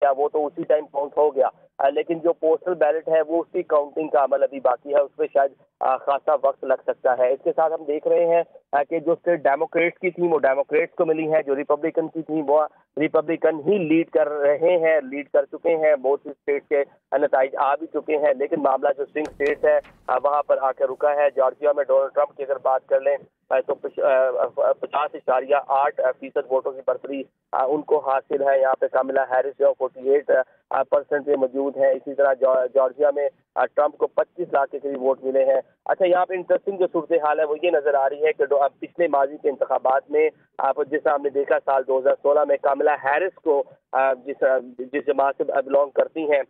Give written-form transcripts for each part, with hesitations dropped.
गया, वो तो उसी टाइम काउंट हो गया, लेकिन जो पोस्टल बैलेट है वो उसकी काउंटिंग का अमल अभी बाकी है, उसमें शायद खासा वक्त लग सकता है। इसके साथ हम देख रहे हैं कि जो स्टेट डेमोक्रेट्स की थी वो डेमोक्रेट्स को मिली है, जो रिपब्लिकन की थी वो रिपब्लिकन ही लीड कर रहे हैं, लीड कर चुके हैं, बहुत सी स्टेट के नतीजे आ भी चुके हैं, लेकिन मामला जो स्विंग स्टेट्स है वहां पर आकर रुका है। जॉर्जिया में डोनाल्ड ट्रंप की अगर बात कर लें तो 50.8% वोटों की बढ़ोतरी उनको हासिल है। यहाँ पे कमला हैरिस जो 48% पे मौजूद है। इसी तरह जॉर्जिया में ट्रंप को 25 लाख के करीब वोट मिले हैं। अच्छा, यहाँ पे इंटरेस्टिंग जो सूरत हाल है वो ये नजर आ रही है कि पिछले माजी के इंतखाबात में आप जिस हमने देखा साल 2016 में कमला हैरिस को जिस जमात से बिलोंग करती हैं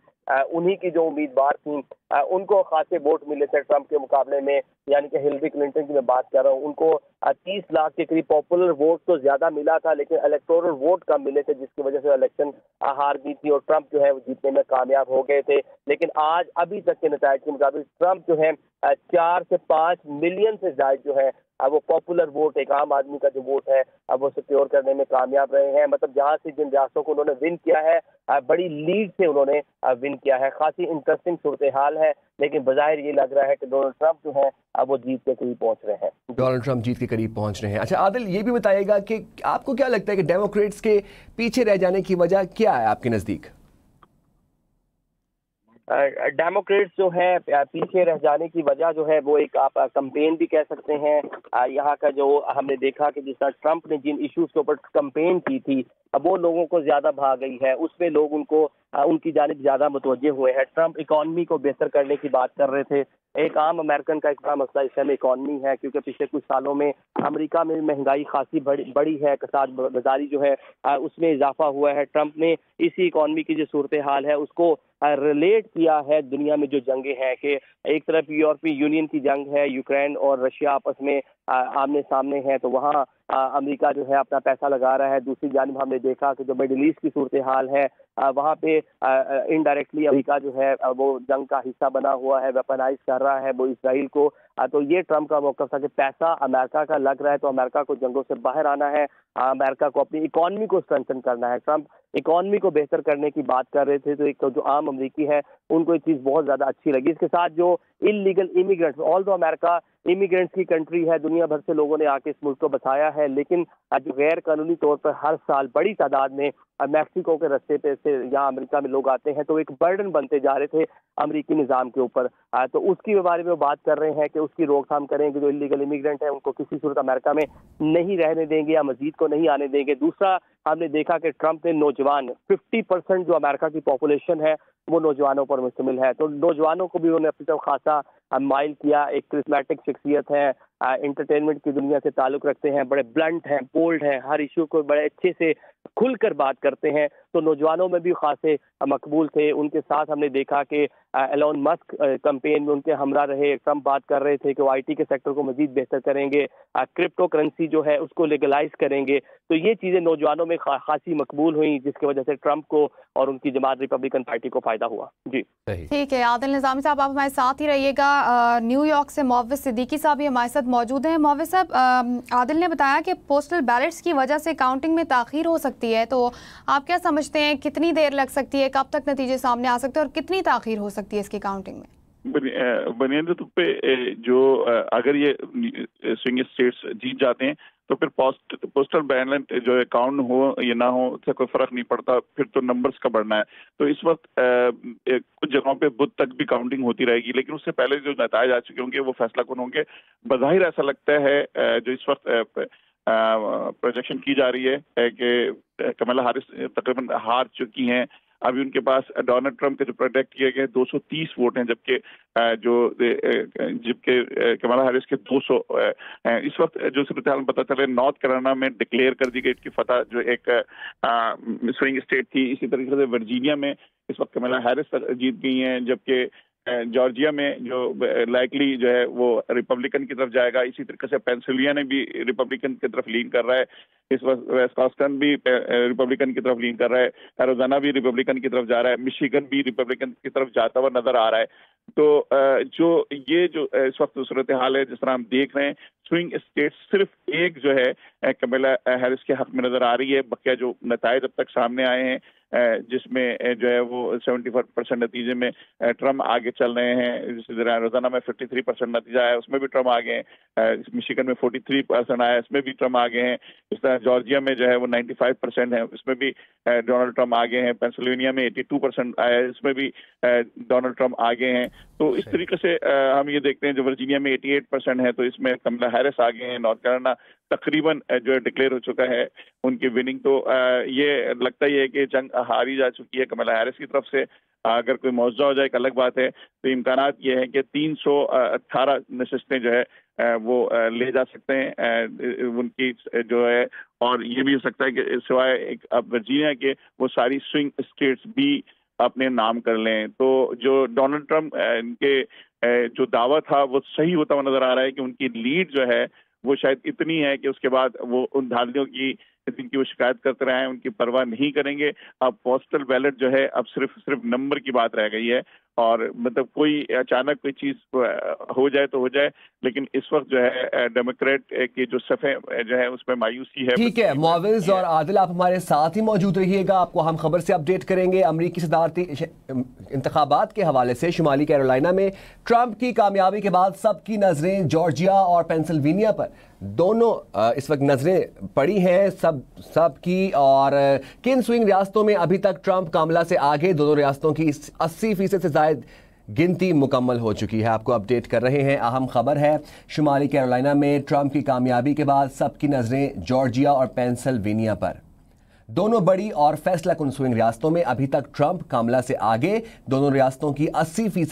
उन्हीं की जो उम्मीदवार थी उनको खासे वोट मिले थे ट्रंप के मुकाबले में, यानी कि हिलरी क्लिंटन की मैं बात कर रहा हूँ, उनको 30 लाख के करीब पॉपुलर वोट तो ज्यादा मिला था लेकिन इलेक्टोरल वोट कम मिले थे, जिसकी वजह से इलेक्शन हार गई थी और ट्रंप जो है वो जीतने में कामयाब हो गए थे। लेकिन आज अभी तक के नतीजे के मुताबिक ट्रंप जो है 4 से 5 मिलियन से ज्यादा जो है वो पॉपुलर वोट, एक आम आदमी का जो वोट है वो सिक्योर करने में कामयाब रहे हैं। मतलब जहां से जिन रियासतों को उन्होंने विन किया है बड़ी लीड से उन्होंने विन किया है। खासी इंटरेस्टिंग सूरत हाल है, लेकिन बजाहिर ये लग रहा है कि डोनाल्ड ट्रंप जो है वो जीत के करीब पहुंच रहे हैं। डोनाल्ड ट्रंप जीत के करीब पहुंच रहे हैं। अच्छा आदिल, ये भी बताइएगा कि आपको क्या लगता है कि डेमोक्रेट्स के पीछे रह जाने की वजह क्या है आपके नजदीक? डेमोक्रेट्स जो है पीछे रह जाने की वजह जो है वो एक आप कंपेन भी कह सकते हैं। यहाँ का जो हमने देखा कि जिस तरह ट्रंप ने जिन इश्यूज के ऊपर कंपेन की थी अब वो लोगों को ज्यादा भा गई है, उसमें लोग उनको उनकी जानिब ज्यादा मुतवज्जे हुए हैं। ट्रंप इकॉनमी को बेहतर करने की बात कर रहे थे। एक आम अमेरिकन का एक बड़ा मसला इस समय इकॉनमी है, क्योंकि पिछले कुछ सालों में अमेरिका में महंगाई खासी बड़ी है, कसाद बाजारी जो है उसमें इजाफा हुआ है। ट्रंप ने इसी इकॉनमी की जो सूरत हाल है उसको रिलेट किया है दुनिया में जो जंगें हैं कि एक तरफ यूरोपीय यूनियन की जंग है, यूक्रेन और रशिया आपस में आमने सामने हैं, तो वहाँ अमेरिका जो है अपना पैसा लगा रहा है। दूसरी जानिब हमने देखा कि जो मिडिल ईस्ट की सूरत हाल है वहाँ पे इनडायरेक्टली अमेरिका जो है वो जंग का हिस्सा बना हुआ है, वेपनाइज कर रहा है वो इसराइल को। तो ये ट्रंप का मौक़िफ़ था कि पैसा अमेरिका का लग रहा है तो अमेरिका को जंगों से बाहर आना है, अमेरिका को अपनी इकॉनमी को स्ट्रेंथन करना है। ट्रंप इकॉनमी को बेहतर करने की बात कर रहे थे, तो एक जो आम अमरीकी है उनको ये चीज़ बहुत ज़्यादा अच्छी लगी। इसके साथ जो इलीगल इमिग्रेंट्स, ऑल दो अमेरिका इमिग्रेंट्स की कंट्री है, दुनिया भर से लोगों ने आके इस मुल्क को बसाया है, लेकिन जो गैर कानूनी तौर पर हर साल बड़ी तादाद में मैक्सिको के रास्ते पे से यहाँ अमेरिका में लोग आते हैं, तो एक बर्डन बनते जा रहे थे अमेरिकी निज़ाम के ऊपर। तो उसकी बारे में वो बात कर रहे हैं कि उसकी रोकथाम करेंगे, जो इलीगल इमिग्रेंट है उनको किसी सूरत अमेरिका में नहीं रहने देंगे या मजीद को नहीं आने देंगे। दूसरा हमने देखा कि ट्रंप ने नौजवान 50% जो अमेरिका की पॉपुलेशन है वो नौजवानों पर मुश्तमिल है, तो नौजवानों को भी उन्होंने अपनी तरफ खासा माइल किया। एक क्रिस्मेटिक शख्सियत है, एंटरटेनमेंट की दुनिया से ताल्लुक़ रखते हैं, बड़े ब्लंट हैं, बोल्ड हैं, हर इशू को बड़े अच्छे से खुलकर बात करते हैं, तो नौजवानों में भी खासे मकबूल थे। उनके साथ हमने देखा कि एलोन मस्क कैंपेन में उनके हमरा रहे। ट्रंप बात कर रहे थे कि वो आईटी के सेक्टर को मजीद बेहतर करेंगे, क्रिप्टो करेंसी जो है उसको लीगलाइज करेंगे। तो ये चीज़ें नौजवानों में खासी मकबूल हुई, जिसकी वजह से ट्रंप को और उनकी जमात रिपब्लिकन पार्टी को फ़ायदा हुआ। जी ठीक है, आदिल निज़ामी साहब आप हमारे साथ ही रहिएगा। न्यूयॉर्क से मोहव्विस सिद्दीकी साहब भी हमारे साथ मौजूद हैं। मोहव्विस साहब, आदिल ने बताया कि पोस्टल बैलेट्स की वजह से काउंटिंग में ताख़ीर हो सकती है, तो आप क्या समझते हैं कितनी देर लग सकती है, कब तक नतीजे सामने आ सकते हैं और कितनी ताख़ीर हो सकती है इसकी काउंटिंग में? बुनियादी तौर पे जो अगर ये स्विंग स्टेट्स जीत जाते हैं तो फिर पोस्टल बैलेट जो है काउंट हो या ना हो उससे कोई फर्क नहीं पड़ता, फिर तो नंबर्स का बढ़ना है। तो इस वक्त कुछ जगहों पे बुध तक भी काउंटिंग होती रहेगी, लेकिन उससे पहले जो नतीजे आ चुके होंगे वो फैसला कौन होंगे। बज़ाहिर ऐसा लगता है जो इस वक्त प्रोजेक्शन की जा रही है कि कमला हैरिस तकरीबन हार चुकी हैं। अभी उनके पास डोनाल्ड ट्रंप के जो प्रोजेक्ट किए गए 230 वोट हैं, जबकि कमला हैरिस के 200 इस वक्त जो सूरत-ए-हाल पता चले नॉर्थ कैरोलिना में डिक्लेयर कर दी गई इसकी फतह, जो एक स्विंग स्टेट थी। इसी तरीके से वर्जीनिया में इस वक्त कमला हैरिस जीत गई हैं, जबकि जॉर्जिया में जो लाइकली जो है वो रिपब्लिकन की तरफ जाएगा। इसी तरीके से पेंसिल्वेनिया भी रिपब्लिकन की तरफ लीन कर रहा है, इस वक्त विस्कॉन्सिन भी रिपब्लिकन की तरफ लीन कर रहा है, एरिज़ोना भी रिपब्लिकन की तरफ जा रहा है, मिशिगन भी रिपब्लिकन की तरफ जाता हुआ नजर आ रहा है। तो जो इस वक्त सूरत हाल है जिस तरह हम देख रहे हैं, स्विंग स्टेट सिर्फ एक जो है कमला हैरिस के हक में नजर आ रही है। बकिया जो नताइज अब तक सामने आए हैं जिसमें जो है वो 74% नतीजे में ट्रम्प आगे चल रहे हैं। इसी तरह रोजाना में 53% नतीजा आया, उसमें भी ट्रम्प आगे हैं। मिशिगन में 43% आया, इसमें भी ट्रम्प आगे हैं। इस तरह जॉर्जिया में जो है वो 95% है, इसमें भी डोनाल्ड ट्रम्प आगे हैं। पेंसिल्वेनिया में 82% आया, इसमें भी डोनाल्ड ट्रम्प आगे हैं। तो इस तरीके से हम ये देखते हैं, जो वर्जीनिया में 88% है तो इसमें कमला हैरिस आगे हैं। नॉर्थ कैरोलिना तकरीबन जो है डिक्लेयर हो चुका है उनकी विनिंग। तो ये लगता ही है कि जंग हारी जा चुकी है कमला हैरिस की तरफ से। अगर कोई मौजूदा हो जाए एक अलग बात है, तो इम्कानात ये है कि 318 नशिस्तें जो है वो ले जा सकते हैं उनकी जो है। और ये भी हो सकता है कि सिवाय एक अब वर्जीनिया के वो सारी स्विंग स्टेट्स भी अपने नाम कर लें। तो जो डोनाल्ड ट्रम्प इनके जो दावा था वो सही होता हुआ नजर आ रहा है कि उनकी लीड जो है वो शायद इतनी है कि उसके बाद वो उन धांधलियों की जिनकी वो शिकायत करते रहे हैं उनकी परवाह नहीं करेंगे। अब पोस्टल बैलेट जो है अब सिर्फ नंबर की बात रह गई है। और मतलब कोई अचानक कोई चीज हो जाए तो हो जाए, लेकिन इस वक्त जो है डेमोक्रेट की जो सफ़े जो है उसमें मायूसी है। ठीक है, मुआविज और आदिल आप हमारे साथ ही मौजूद रहिएगा, आपको हम खबर से अपडेट करेंगे। अमरीकी सदारती इंतखाबात के हवाले से शुमाली कैरोलिना में ट्रंप की कामयाबी के बाद सबकी नजरें जॉर्जिया और पेंसिल्वेनिया पर दोनों इस वक्त नजरें पड़ी हैं सब की। और किन स्विंग रियासतों में अभी तक ट्रंप कामला से आगे, दोनों रियासतों की 80% से ज्यादा गिनती मुकम्मल हो चुकी है। आपको अपडेट कर रहे हैं। अहम खबर है, शुमाली कैरोलिना में ट्रंप की कामयाबी के बाद सबकी नजरें जॉर्जिया और पेंसिल्वेनिया पर। दोनों बड़ी और फैसला कुन स्विंग रियासतों में अभी तक ट्रंप कामला से आगे, दोनों रियासतों की 80%